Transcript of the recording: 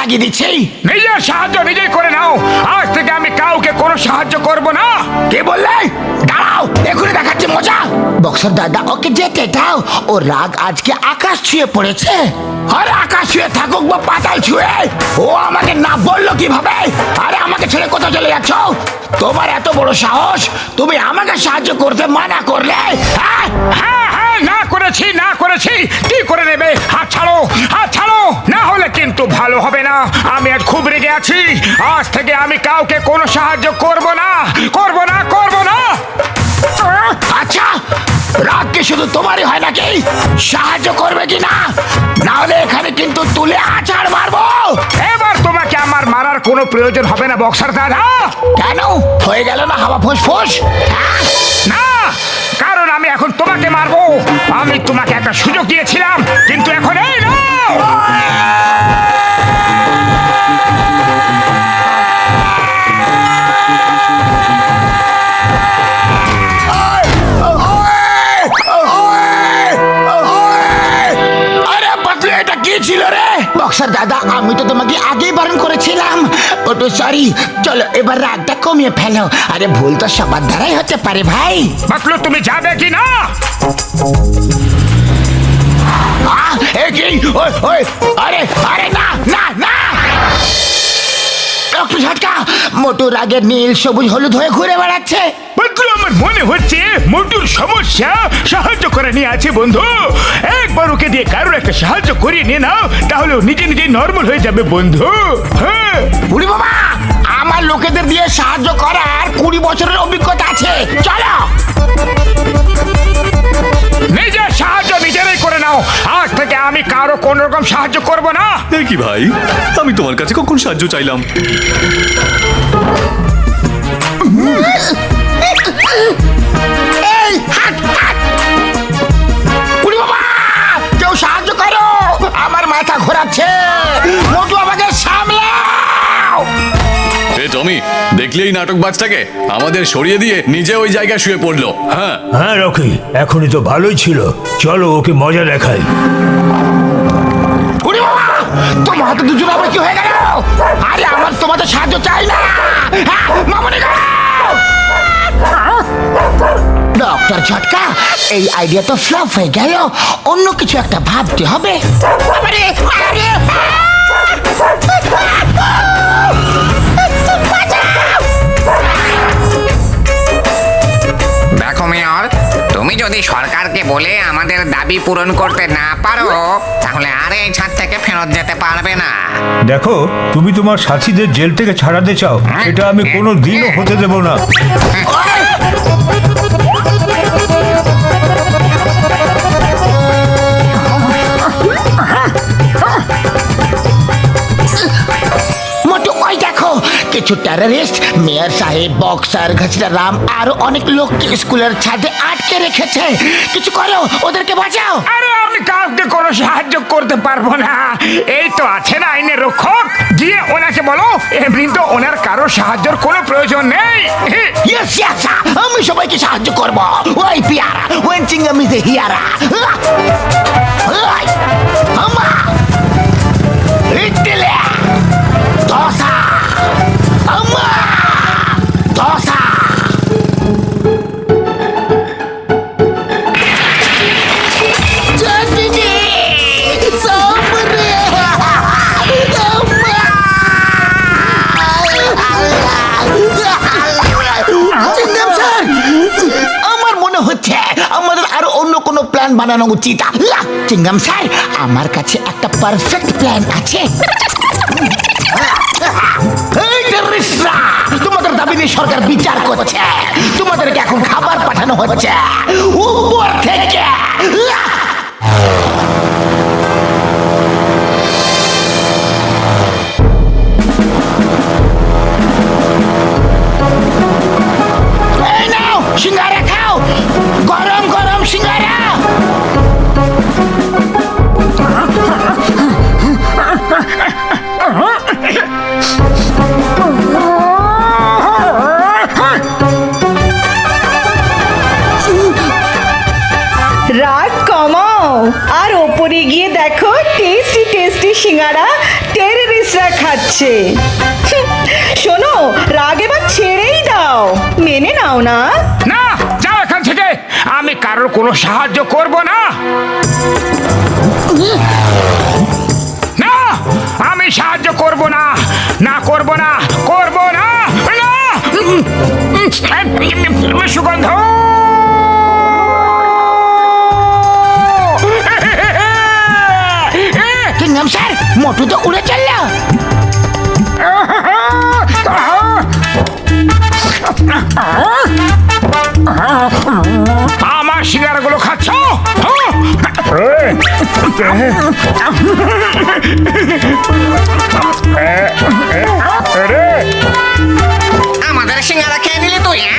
লাগিয়ে দিচ্ছি। নিজের সাহায্য নিজেই করে নাও, আজ থেকে আমি কাউকে কোনো সাহায্য করব না। কে বললে? দাঁড়াও, এখনই দেখাচ্ছি মজা। বক্সার দাদা ওকে যেতে দাও, ও রাগ আজকে আকাশ ছুঁয়ে পড়েছে। আরে আকাশ ছুঁয়ে থাকুক বা পাতাল ছুঁয়ে, ও আমাকে না বললো কিভাবে? আরে আমাকে ছেড়ে কোথাও চলে যাচ্ছ? তোমার এত বড় সাহস, তুমি আমাকে সাহায্য করতে মানা করলে? হ্যাঁ হ্যাঁ হ্যাঁ, না করেছি, কি করে নেবে? হাত ছাড়ো, হাত ছাড়ো, না হলে কিন্তু ভালো হবে না। আমি আজ খুব রেগে আছি, আজ থেকে আমি কাউকে কোনো সাহায্য করব না। আচ্ছা, রাগ কি শুধু তোমারই হয় নাকি? সাহায্য করবে কি না? না হলে এখানে কিন্তু তুলে আছাড় মারবো। এবার তোমাকে আমার মারার কোনো প্রয়োজন হবে না বক্সার দাদা। কেন? হয়ে গেল না হাওয়া ফুসফুস? না, কারণ আমি এখন তোমাকে মারবো। আমি তোমাকে একটা সুযোগ দিয়েছিলাম, কিন্তু এখন এই নাও। ছিল রে বক্সার দাদা, আমি তো তোমাকে আগেই বারণ করেছিলাম। ওটু সরি, চলো এবার রাগটা কমিয়ে ফেলো। আরে ভুল তো সবার দ্বারাই হতে পারে ভাই। বাকলু, তুমি যাবে কি না? আরে আরে না না না, একটু ঝটকা। মোটু রাগের নীল সবুজ হলুদ হয়ে ঘুরে বেড়াচ্ছে। বাকলু, আমার মনে হচ্ছে মোটুর সমস্যা সাহায্য করে নিয়ে আছে বন্ধু। একবার ওকে দিয়ে কারোর একটা সাহায্য করিয়ে নিয়ে নাও, তাহলে ও নিজে নিজে নর্মাল হয়ে যাবে বন্ধু। হ্যাঁ বুড়ি বাবা, আমার লোকেদের দিয়ে সাহায্য করার 20 বছরের অভিজ্ঞতা আছে। চলো, নিজের সাহায্য নিজেরাই করে নাও। আজ থেকে আমি কারো কোন রকম সাহায্য করব না। কি ভাই, আমি তোমার কাছে কখন সাহায্য চাইলাম? এই হাট হাট, বুড়ি বাবা কেউ সাহায্য করো, আমার মাথা ঘোরাচ্ছে। মোটু আমাকে সামলাও। এ টমি, দেখলি এই নাটকবাজটাকে? আমাদের সরিয়ে দিয়ে নিজে ওই জায়গায় শুয়ে পড়লো। হ্যাঁ হ্যাঁ রকি, এখনই তো ভালোই ছিল, চলো ওকে মজা দেখাই। বুড়ি বাবা, তোমার হাতে দুজন আবার কি হয়ে গেল? আরে আমার তোমাদের সাহায্য চাই না। মামনি গো, ডক্টর ঝটকা, এই আইডিয়া তো ফ্লপ হয়ে গেল। অন্য কিছু একটা ভাবতে হবে। আরে আরে দেখো মেয়র, তুমি যদি সরকারকে বলে আমাদের দাবি পূরণ করতে না পারো, তাহলে আর এই ছাদ থেকে ফেরত যেতে পারবে না। দেখো, তুমি তোমার সাথীদের জেল থেকে ছাড়াতে চাও, এটা আমি কোনো দিনও হতে দেব না। মোটু ওই দেখো, কিছু টেররিস্ট মেয়র সাহেব, বক্সার, ঘাসিরা রাম আর অনেক লোককে স্কুলের ছাদে আটকে রেখেছে। কিছু করো, ওদেরকে বাঁচাও। আরে আমি কাউকে কোনো সাহায্য করতে পারবো না। এই তো আছেন আইনের রক্ষক, গিয়ে ওনাকে বলো এমনি তো ওনার কারো সাহায্যের কোনো প্রয়োজন নেই। ইয়েস ইয়েস, আমি সবাইকে সাহায্য করব। ওই পিয়ারা, ওই চিংগামি যে হিয়ারা। আমা ইডলি দোসা, আমা দোসা। চটনি সামরে, চিংগাম স্যার, আমার মনে হচ্ছে আমাদের আরো অন্য কোনো প্ল্যান বানানো উচিত। চিংগাম স্যার, আমার কাছে একটা পারফেক্ট প্ল্যান আছে। এই টেররিস্টরা, তোমাদের দাবি নিয়ে সরকার বিচার করছে। তোমাদেরকে এখন খাবার পাঠানো হচ্ছে উপর থেকে। এই নাও, সিঙ্গারা খাও, গরম গরম সিঙ্গারা। রাগ কমাও আর ওপরে গিয়ে দেখো টেস্টি টেস্টি সিঙ্গারা টেররিস্টরা দেখাচ্ছে শোনো, রাগ এবার ছেড়েই দাও, মেনে নাও না। না, যাও এখান থেকে। আমি কারোর কোনো সাহায্য করব না। না, আমি সাহায্য করব না, না করব না, করব না, না। সুগন্ধ, কি নাম স্যার? মোটু তো উড়ে চললো। আমার সিঙ্গারাগুলো খাচ্ছ? আমাদের সিঙ্গারা খেয়ে নিলি তুই, হ্যাঁ?